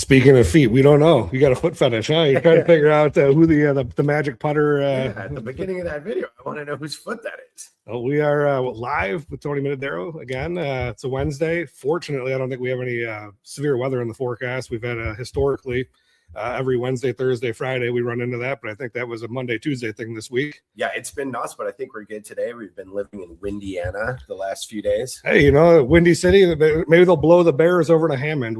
Speaking of feet, we don't know. You got a foot fetish, huh? You're trying to figure out who the magic putter. At the beginning of that video, I want to know whose foot that is. Well, we are live with Tony Mitidiero again. It's a Wednesday. Fortunately, I don't think we have any severe weather in the forecast. We've had historically every Wednesday, Thursday, Friday we run into that, but I think that was a Monday, Tuesday thing this week. Yeah, it's been nuts, but I think we're good today. We've been living in Windiana the last few days. Hey, you know, Windy City, maybe they'll blow the Bears over to Hammond.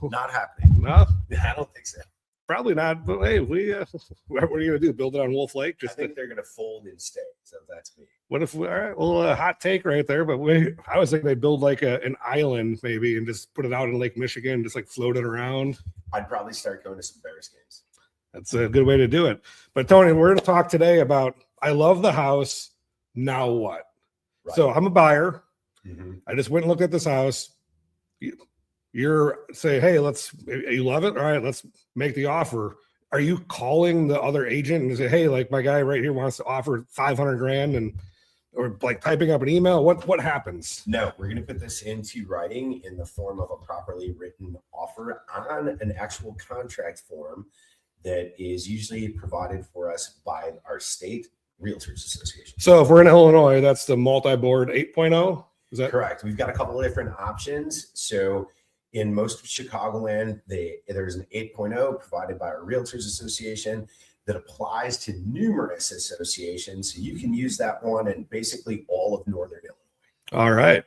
Not happening. No, I don't think so. Probably not. But hey, what are you gonna do? Build it on Wolf Lake? I think they're gonna fold and stay. So that's me. What if? All right, well, a hot take right there. But I was thinking they build like an island maybe and just put it out in Lake Michigan, just like float it around. I'd probably start going to some Bears games. That's a good way to do it. But Tony, we're going to talk today about I love the house. Now what? Right. So I'm a buyer. Mm-hmm. I just went and looked at this house. You're say, hey, you love it? All right, let's make the offer. Are you calling the other agent and say, hey, like my guy right here wants to offer $500,000 or like typing up an email? What happens? No, we're going to put this into writing in the form of a properly written offer on an actual contract form that is usually provided for us by our state Realtors Association. So if we're in Illinois, that's the multi-board 8.0? Is that correct? We've got a couple of different options. So in most of Chicagoland, there's an 8.0 provided by our Realtors Association that applies to numerous associations. So you can use that one in basically all of Northern Illinois. All right.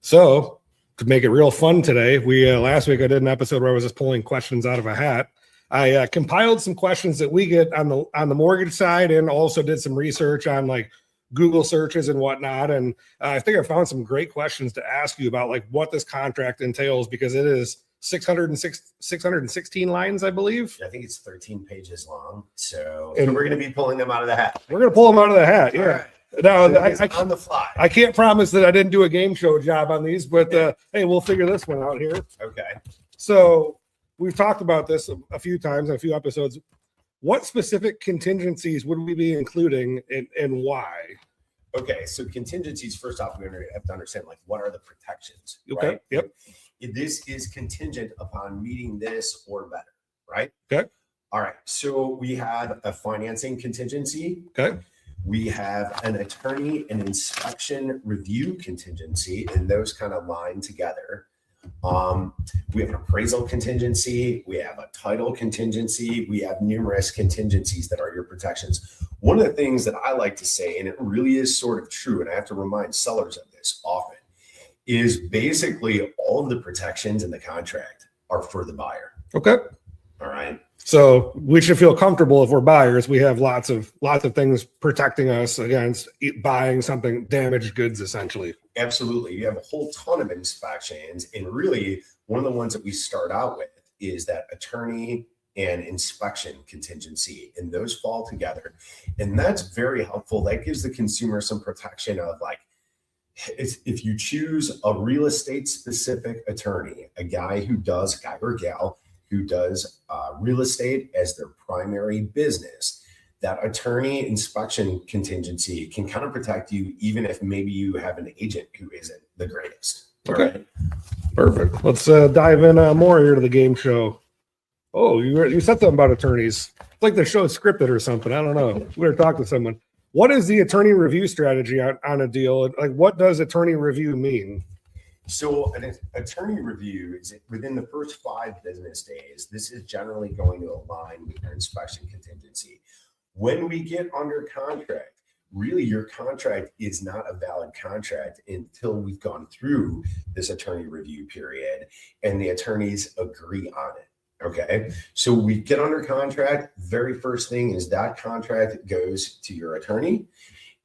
So to make it real fun today, we last week I did an episode where I was just pulling questions out of a hat. I compiled some questions that we get on the mortgage side and also did some research on like Google searches and whatnot. And I think I found some great questions to ask you about like what this contract entails, because it is 616 lines, I believe. I think it's 13 pages long. So we're going to be pulling them out of the hat. We're going to pull them out of the hat. Yeah. Right. Now, on the fly. I can't promise that I didn't do a game show job on these, but hey, we'll figure this one out here. Okay. So we've talked about this a few times in a few episodes. What specific contingencies would we be including and why? Okay, so contingencies, first off, we have to understand like what are the protections, okay, right? Yep. This is contingent upon meeting this or better, right? Okay. All right, so we have a financing contingency. Okay. We have an attorney and inspection review contingency, and those kind of line together. We have an appraisal contingency, we have a title contingency, we have numerous contingencies that are your protections. One of the things that I like to say, and it really is sort of true, and I have to remind sellers of this often, is basically all of the protections in the contract are for the buyer. Okay. All right. So we should feel comfortable if we're buyers. We have lots of things protecting us against buying something damaged goods, essentially. Absolutely. You have a whole ton of inspections. And really, one of the ones that we start out with is that attorney and inspection contingency. And those fall together. And that's very helpful. That gives the consumer some protection of like, if you choose a real estate specific attorney, a guy or gal who does real estate as their primary business, that attorney inspection contingency can kind of protect you, even if maybe you have an agent who isn't the greatest. Okay. Right? Perfect. Let's dive in more here to the game show. Oh, you said something about attorneys. It's like the show is scripted or something. I don't know. We better talk to someone. What is the attorney review strategy on a deal? Like, what does attorney review mean? So an attorney review is within the first 5 business days. This is generally going to align with your inspection contingency. When we get under contract, really your contract is not a valid contract until we've gone through this attorney review period and the attorneys agree on it. Okay. So we get under contract. Very first thing is that contract goes to your attorney,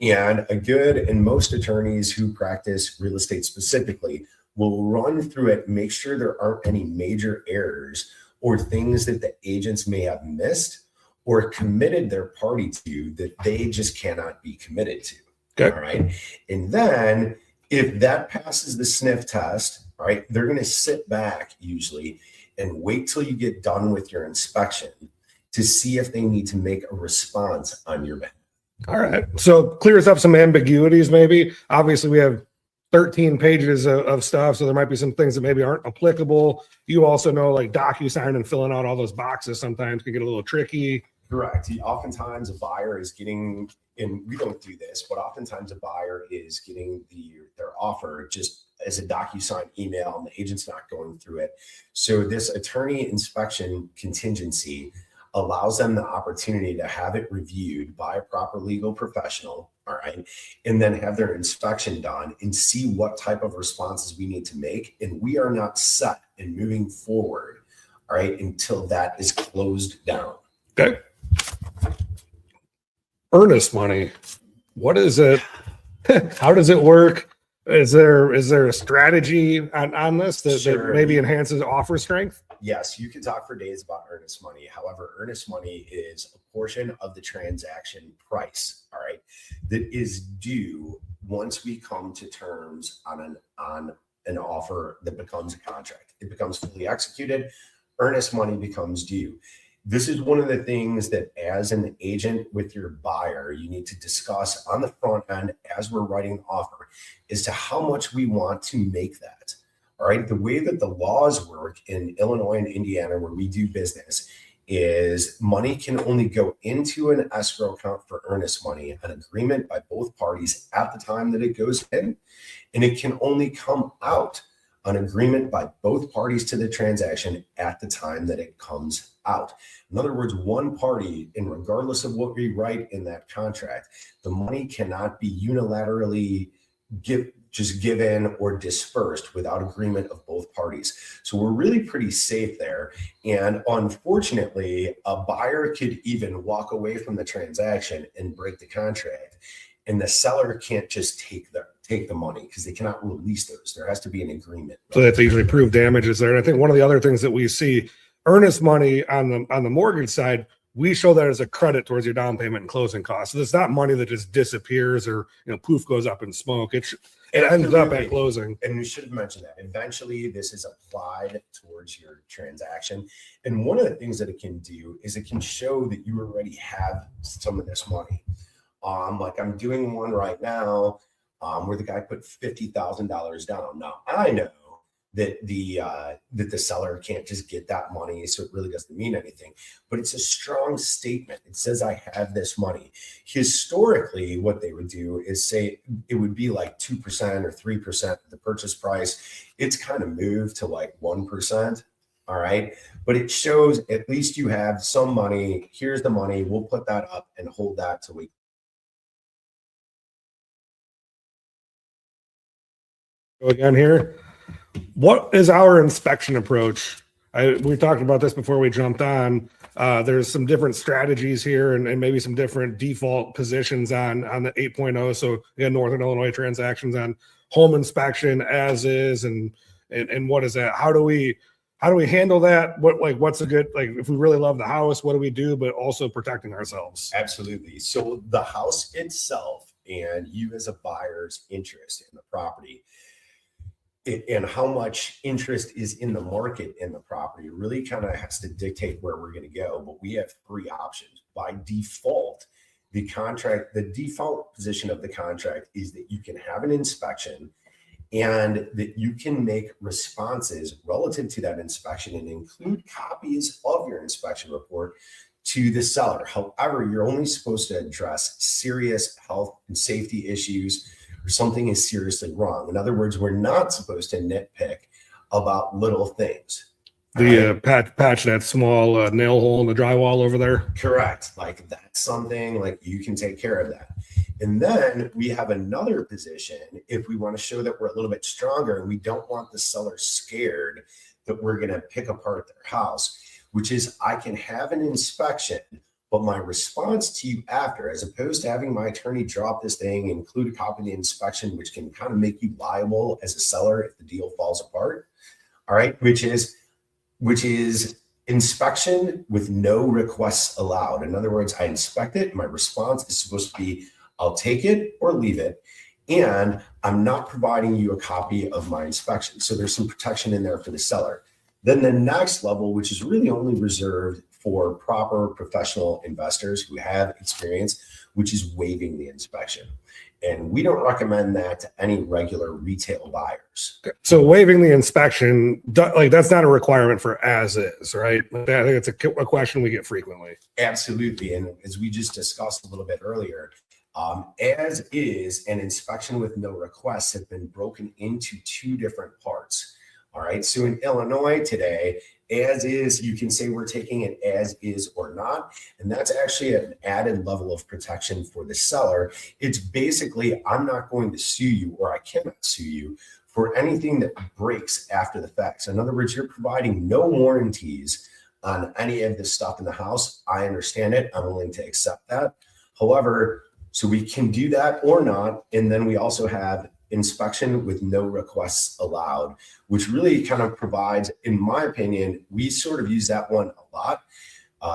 and most attorneys who practice real estate specifically will run through it, make sure there aren't any major errors or things that the agents may have missed or committed their party to that they just cannot be committed to. Okay. All right. And then if that passes the sniff test, all right, they're going to sit back usually and wait till you get done with your inspection to see if they need to make a response on your behalf. All right. So clears up some ambiguities, maybe. Obviously, we have 13 pages of stuff. So there might be some things that maybe aren't applicable. You also know, like DocuSign and filling out all those boxes sometimes can get a little tricky. Correct. Oftentimes a buyer is getting, and we don't do this, but oftentimes a buyer is getting their offer just as a DocuSign email, and the agent's not going through it. So this attorney inspection contingency allows them the opportunity to have it reviewed by a proper legal professional, all right, and then have their inspection done and see what type of responses we need to make. And we are not set in moving forward, all right, until that is closed down. Okay. Earnest money. What is it? How does it work? Is there a strategy on this that maybe enhances offer strength? Yes, you can talk for days about earnest money. However, earnest money is a portion of the transaction price, all right, that is due once we come to terms on an offer that becomes a contract. It becomes fully executed. Earnest money becomes due. This is one of the things that as an agent with your buyer, you need to discuss on the front end as we're writing the offer as to how much we want to make that. All right. The way that the laws work in Illinois and Indiana, where we do business, is money can only go into an escrow account for earnest money, an agreement by both parties at the time that it goes in, and it can only come out an agreement by both parties to the transaction at the time that it comes out. In other words, one party, and regardless of what we write in that contract, the money cannot be unilaterally given or dispersed without agreement of both parties. So we're really pretty safe there. And unfortunately, a buyer could even walk away from the transaction and break the contract, and the seller can't just take the money because they cannot release those. There has to be an agreement. So that's usually prove damages there. And I think one of the other things that we see, earnest money on the mortgage side, we show that as a credit towards your down payment and closing costs. So it's not money that just disappears or poof goes up in smoke. It ends up at closing. And we should have mentioned that eventually this is applied towards your transaction. And one of the things that it can do is it can show that you already have some of this money. Like I'm doing one right now where the guy put $50,000 down. Now I know that the seller can't just get that money, so it really doesn't mean anything. But it's a strong statement. It says I have this money. Historically, what they would do is say it would be like 2% or 3% of the purchase price. It's kind of moved to like 1%. All right. But it shows at least you have some money. Here's the money. We'll put that up and hold that till we go again here. What is our inspection approach? We talked about this before we jumped on. There's some different strategies here and maybe some different default positions on the 8.0. So again, Northern Illinois transactions on home inspection as is, and what is that? How do we handle that? What's a good, if we really love the house, what do we do, but also protecting ourselves? Absolutely. So the house itself and you as a buyer's interest in the property and how much interest is in the market in the property really kind of has to dictate where we're going to go. But we have three options. By default, the default position of the contract is that you can have an inspection and that you can make responses relative to that inspection and include copies of your inspection report to the seller. However, you're only supposed to address serious health and safety issues or something is seriously wrong. In other words, we're not supposed to nitpick about little things. Patch that small nail hole in the drywall over there. Correct. Like that's something like you can take care of that. And then we have another position if we want to show that we're a little bit stronger and we don't want the seller scared that we're going to pick apart their house, which is I can have an inspection, but my response to you after, as opposed to having my attorney drop this thing, include a copy of the inspection, which can kind of make you liable as a seller if the deal falls apart. All right. Which is inspection with no requests allowed. In other words, I inspect it. My response is supposed to be, I'll take it or leave it. And I'm not providing you a copy of my inspection. So there's some protection in there for the seller. Then the next level, which is really only reserved for proper professional investors who have experience, which is waiving the inspection. And we don't recommend that to any regular retail buyers. So waiving the inspection, like that's not a requirement for as is, right? I think it's a question we get frequently. Absolutely. And as we just discussed a little bit earlier, as is and inspection with no requests have been broken into two different parts. All right. So in Illinois today, as is, you can say we're taking it as is or not. And that's actually an added level of protection for the seller. It's basically, I'm not going to sue you, or I cannot sue you for anything that breaks after the fact. So in other words, you're providing no warranties on any of this stuff in the house. I understand it. I'm willing to accept that. However, so we can do that or not. And then we also have inspection with no requests allowed, which really kind of provides, in my opinion, we sort of use that one a lot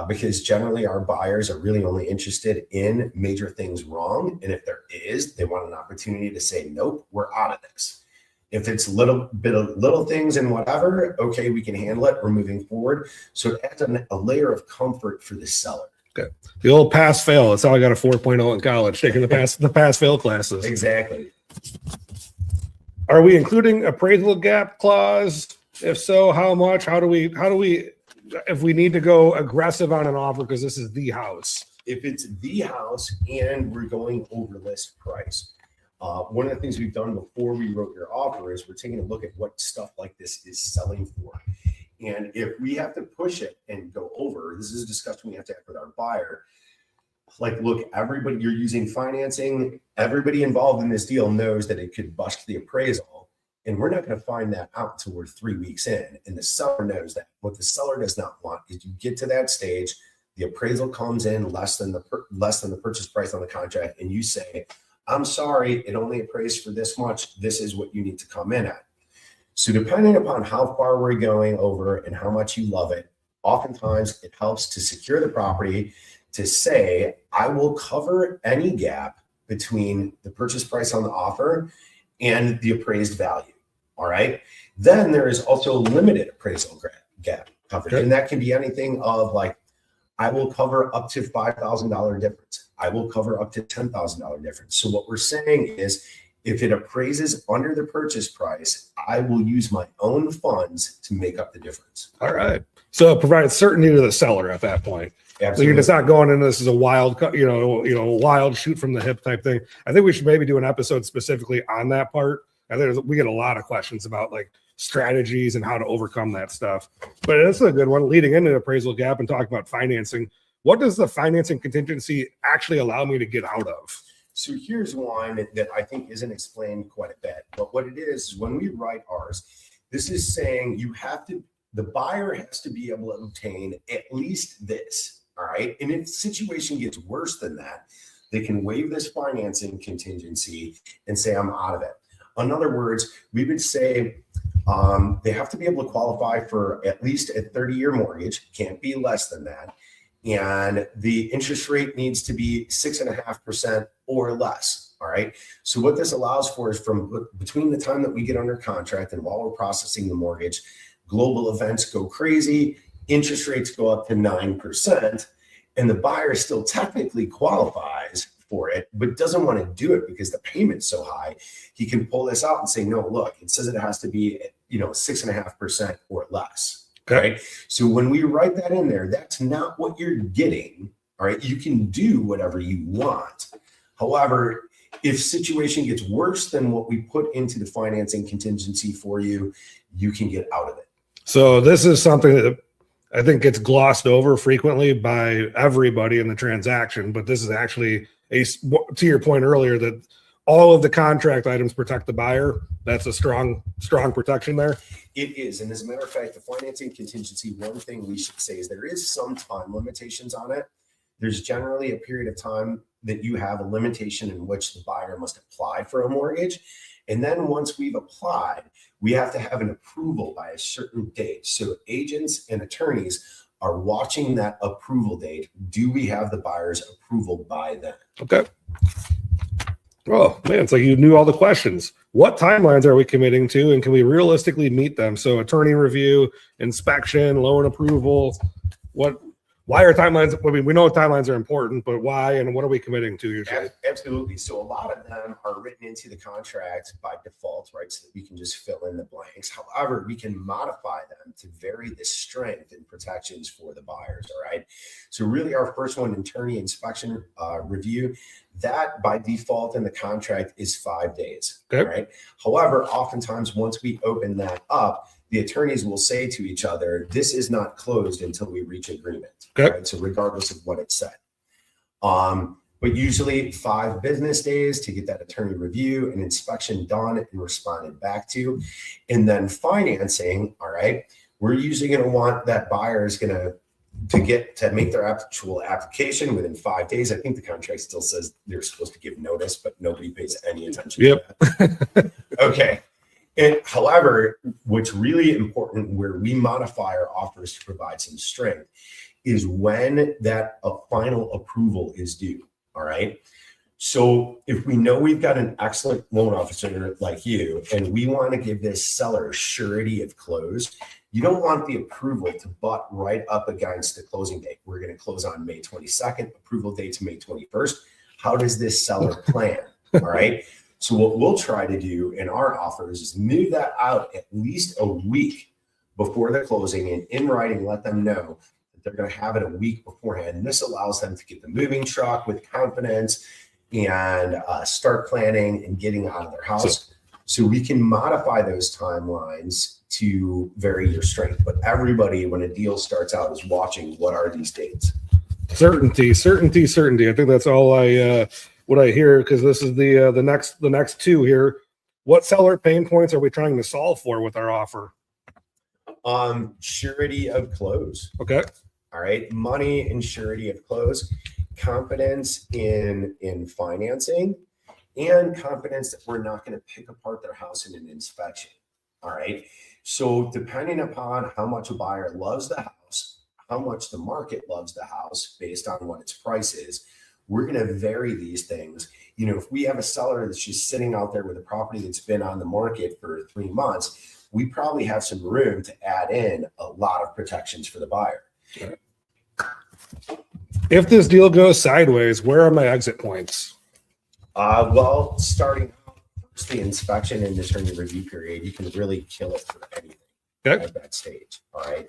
because generally our buyers are really only interested in major things wrong. And if there is, they want an opportunity to say, nope, we're out of this. If it's little things and whatever, okay, we can handle it. We're moving forward. So it adds a layer of comfort for the seller. Okay. The old pass fail. That's how I got a 4.0 in college, taking the pass fail classes. Exactly. Are we including appraisal gap clause? If so, how much? How do we, if we need to go aggressive on an offer because this is the house? If it's the house and we're going over list price, one of the things we've done before we wrote your offer is we're taking a look at what stuff like this is selling for. And if we have to push it and go over, this is a discussion we have to have with our buyer. Like, look, everybody, you're using financing. Everybody involved in this deal knows that it could bust the appraisal. And we're not going to find that out until we're 3 weeks in. And the seller knows that. What the seller does not want is you get to that stage, the appraisal comes in less than the purchase price on the contract, and you say, I'm sorry, it only appraised for this much. This is what you need to come in at. So depending upon how far we're going over and how much you love it, oftentimes it helps to secure the property to say, I will cover any gap between the purchase price on the offer and the appraised value. All right. Then there is also limited appraisal gap coverage. Okay. And that can be anything of like, I will cover up to $5,000 difference. I will cover up to $10,000 difference. So what we're saying is, if it appraises under the purchase price, I will use my own funds to make up the difference. All right. So it provides certainty to the seller at that point. Absolutely. So you're just not going in, this is a wild, wild shoot from the hip type thing. I think we should maybe do an episode specifically on that part. I think we get a lot of questions about like strategies and how to overcome that stuff. But it's a good one leading into the appraisal gap and talking about financing. What does the financing contingency actually allow me to get out of? So here's one that I think isn't explained quite a bit. But what it is when we write ours, this is saying the buyer has to be able to obtain at least this. All right. And if the situation gets worse than that, they can waive this financing contingency and say, I'm out of it. In other words, we would say they have to be able to qualify for at least a 30-year mortgage, can't be less than that. And the interest rate needs to be 6.5% or less. All right. So what this allows for is from between the time that we get under contract and while we're processing the mortgage, global events go crazy, interest rates go up to 9%, and the buyer still technically qualifies for it, but doesn't want to do it because the payment's so high. He can pull this out and say, no, look, it says it has to be, 6.5% or less. Okay. Right? So when we write that in there, that's not what you're getting. All right. You can do whatever you want. However, if situation gets worse than what we put into the financing contingency for you, you can get out of it. So this is something that I think gets glossed over frequently by everybody in the transaction, but this is actually to your point earlier, that all of the contract items protect the buyer. That's a strong protection there. It is. And as a matter of fact, the financing contingency, one thing we should say is there is some time limitations on it. There's generally a period of time that you have a limitation in which the buyer must apply for a mortgage. And then once we've applied, we have to have an approval by a certain date. So agents and attorneys are watching that approval date. Do we have the buyer's approval by then? Okay. Oh man, it's like you knew all the questions. What timelines are we committing to, and can we realistically meet them? So attorney review, inspection, loan approval. What why are timelines? I mean, we know timelines are important, but why and what are we committing to usually? Absolutely. So a lot of them are written into the contract by default, right? So that we can just fill in the blanks. However, we can modify them to vary the strength and protections for the buyers. All right. So really our first one, attorney inspection review, that by default in the contract is 5 days. Okay. All right. However, oftentimes once we open that up, the attorneys will say to each other, this is not closed until we reach agreement. Okay. Right? So regardless of what it said. But usually 5 business days to get that attorney review and inspection done and responded back to. And then financing, all right, we're usually going to want that buyer is going to make their actual application within 5 days. I think the contract still says they're supposed to give notice, but nobody pays any attention to that. Okay. And however, what's really important where we modify our offers to provide some strength is when that final approval is due. All right. So if we know we've got an excellent loan officer like you, and we want to give this seller surety of close, you don't want the approval to butt right up against the closing date. We're going to close on May 22nd, approval date's May 21st. How does this seller plan? All right. So what we'll try to do in our offers is move that out at least a week before the closing, and in writing, let them know that they're going to have it a week beforehand. And this allows them to get the moving truck with confidence and start planning and getting out of their house. So we can modify those timelines to vary your strength. But everybody, when a deal starts out, is watching what are these dates. Certainty. I think that's all what I hear, because this is the next two here. What seller pain points are we trying to solve for with our offer? Surety of close. Okay. All right. Money and surety of close, confidence in financing, and confidence that we're not going to pick apart their house in an inspection. All right. So depending upon how much a buyer loves the house, how much the market loves the house based on what its price is, we're going to vary these things. You know, if we have a seller that's just sitting out there with a property that's been on the market for 3 months, we probably have some room to add in a lot of protections for the buyer. If this deal goes sideways, where are my exit points? Well, starting out, first the inspection and attorney review period, you can really kill it for anything at that stage. All right.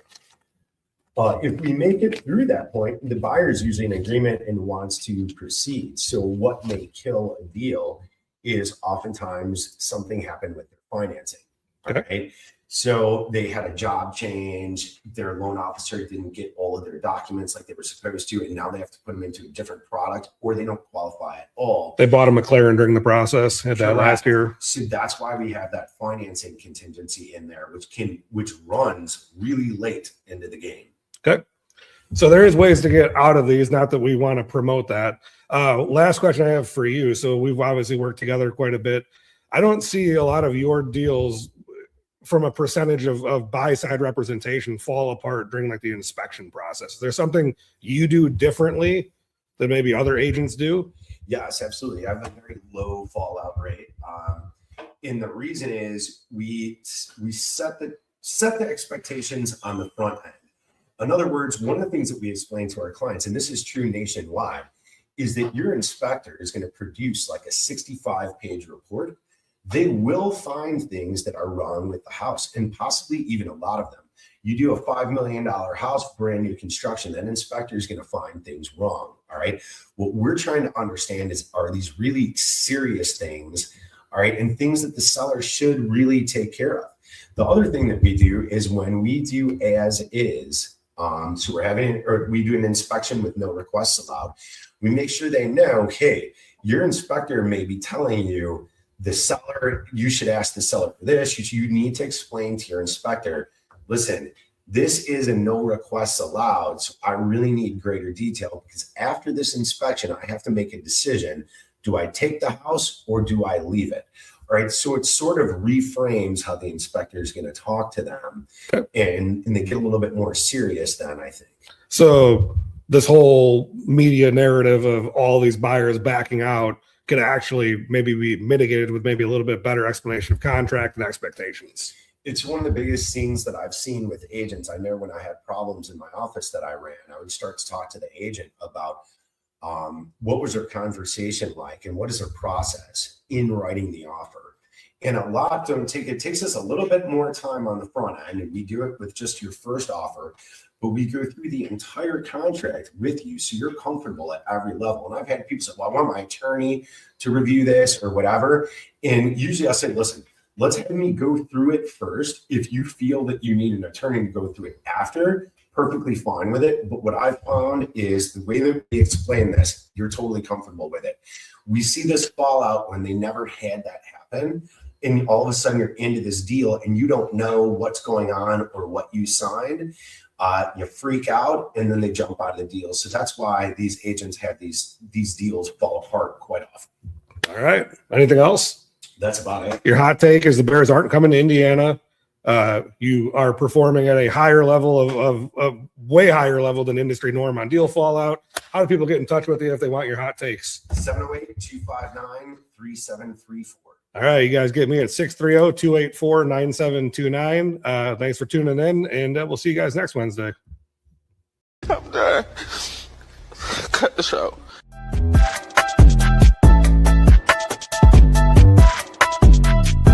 If we make it through that point, the buyer is usually in agreement and wants to proceed. So what may kill a deal is oftentimes something happened with their financing. Okay. Right? So they had a job change, their loan officer didn't get all of their documents like they were supposed to, and now they have to put them into a different product, or they don't qualify at all. They bought a McLaren during the process at that last year. So that's why we have that financing contingency in there, which runs really late into the game. Okay. So there is ways to get out of these, not that we want to promote that. Last question I have for you. So we've obviously worked together quite a bit. I don't see a lot of your deals from a percentage of buy side representation fall apart during like the inspection process. Is there something you do differently than maybe other agents do? Yes, absolutely. I have a very low fallout rate. And the reason is we set the expectations on the front end. In other words, one of the things that we explain to our clients, and this is true nationwide, is that your inspector is going to produce like a 65-page report. They will find things that are wrong with the house, and possibly even a lot of them. You do a $5 million house, brand new construction, that inspector is going to find things wrong. All right. What we're trying to understand is, are these really serious things? All right. And things that the seller should really take care of. The other thing that we do is when we do as is, so we do an inspection with no requests allowed. We make sure they know, hey, your inspector may be telling you the seller, you should ask the seller for this. You need to explain to your inspector, listen, this is a no requests allowed. So I really need greater detail, because after this inspection, I have to make a decision. Do I take the house or do I leave it? All right. So it sort of reframes how the inspector is going to talk to them, and they get a little bit more serious then, I think. So this whole media narrative of all these buyers backing out could actually maybe be mitigated with maybe a little bit better explanation of contract and expectations. It's one of the biggest things that I've seen with agents. I know when I had problems in my office that I ran, I would start to talk to the agent about what was their conversation like and what is their process in writing the offer. And a lot don't take, it takes us a little bit more time on the front end, and we do it with just your first offer, but we go through the entire contract with you so you're comfortable at every level. And I've had people say, well, I want my attorney to review this or whatever. And usually I'll say, listen, let's have me go through it first. If you feel that you need an attorney to go through it after, perfectly fine with it. But what I've found is the way that we explain this, you're totally comfortable with it. We see this fallout when they never had that happen. And all of a sudden you're into this deal and you don't know what's going on or what you signed. You freak out and then they jump out of the deal. So that's why these agents have these deals fall apart quite often. All right. Anything else? That's about it. Your hot take is the Bears aren't coming to Indiana. You are performing at a higher level of way higher level than industry norm on deal fallout. How do people get in touch with you if they want your hot takes? 708-259-3734. All right, you guys get me at 630-284-9729. Thanks for tuning in, and we'll see you guys next Wednesday. I'm done. Cut the show.